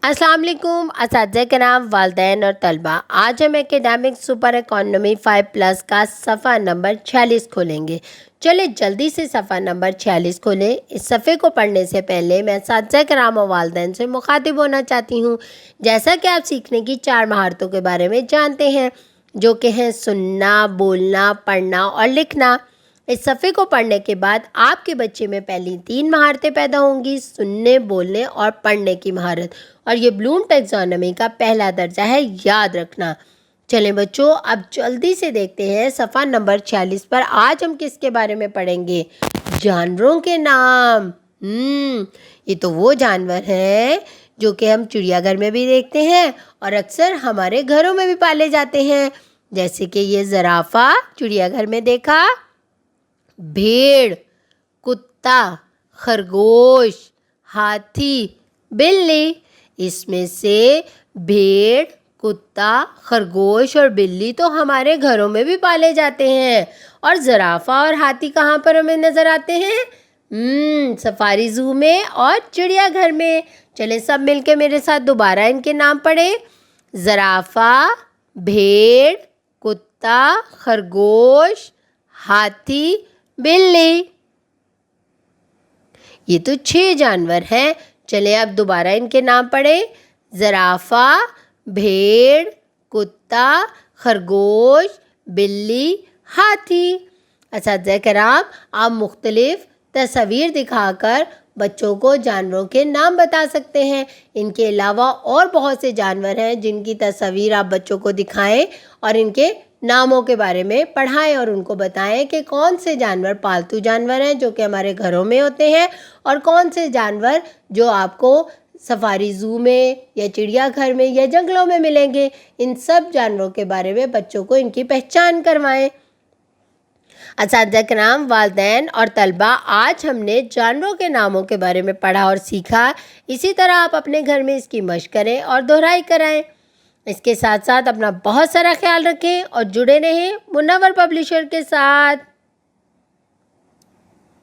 अस्सलाम वालेकुम असातिज़ा कराम, वालिदैन और तलबा। आज हम एकेडमिक सुपर इकोनॉमी 5+ का सफ़ा नंबर 46 खोलेंगे। चले जल्दी से सफ़ा नंबर 46 खोलें। इस सफ़े को पढ़ने से पहले मैं असातिज़ा कराम और वालिदैन से मुखातिब होना चाहती हूँ। जैसा कि आप सीखने की 4 महारतों के बारे में जानते हैं, जो कि हैं सुनना, बोलना, पढ़ना और लिखना। इस सफ़े को पढ़ने के बाद आपके बच्चे में पहली 3 महारतें पैदा होंगी: सुनने, बोलने और पढ़ने की महारत। और ये ब्लूम टैक्सोनॉमी का पहला दर्जा है, याद रखना। चलें बच्चों, अब जल्दी से देखते हैं सफ़ा नंबर 46 पर आज हम किसके बारे में पढ़ेंगे। जानवरों के नाम। ये तो वो जानवर हैं जो कि हम चिड़ियाघर में भी देखते हैं और अक्सर हमारे घरों में भी पाले जाते हैं। जैसे कि ये ज़राफ़ा चिड़ियाघर में देखा, भेड़, कुत्ता, खरगोश, हाथी, बिल्ली। इसमें से भेड़, कुत्ता, खरगोश और बिल्ली तो हमारे घरों में भी पाले जाते हैं। और ज़राफ़ा और हाथी कहाँ पर हमें नज़र आते हैं? सफारी ज़ू में और चिड़ियाघर में। चले सब मिलके मेरे साथ दोबारा इनके नाम पढ़ें। ज़राफ़ा, भेड़, कुत्ता, खरगोश, हाथी, बिल्ली। ये तो 6 जानवर हैं। चलें अब दोबारा इनके नाम पढ़ें। ज़राफ़ा, भेड़, कुत्ता, खरगोश, बिल्ली, हाथी। असातिज़ा कराम, आप मुख्तलिफ तस्वीर दिखाकर बच्चों को जानवरों के नाम बता सकते हैं। इनके अलावा और बहुत से जानवर हैं जिनकी तस्वीर आप बच्चों को दिखाएं और इनके नामों के बारे में पढ़ाएं और उनको बताएं कि कौन से जानवर पालतू जानवर हैं जो कि हमारे घरों में होते हैं और कौन से जानवर जो आपको सफारी ज़ू में या चिड़ियाघर में या जंगलों में मिलेंगे। इन सब जानवरों के बारे में बच्चों को इनकी पहचान करवाएं। असातिज़ा कराम, वालिदैन और तलबा, आज हमने जानवरों के नामों के बारे में पढ़ा और सीखा। इसी तरह आप अपने घर में इसकी मशक करें और दोहराई कराएं। इसके साथ साथ अपना बहुत सारा ख्याल रखें और जुड़े रहें मुनव्वर पब्लिशर के साथ।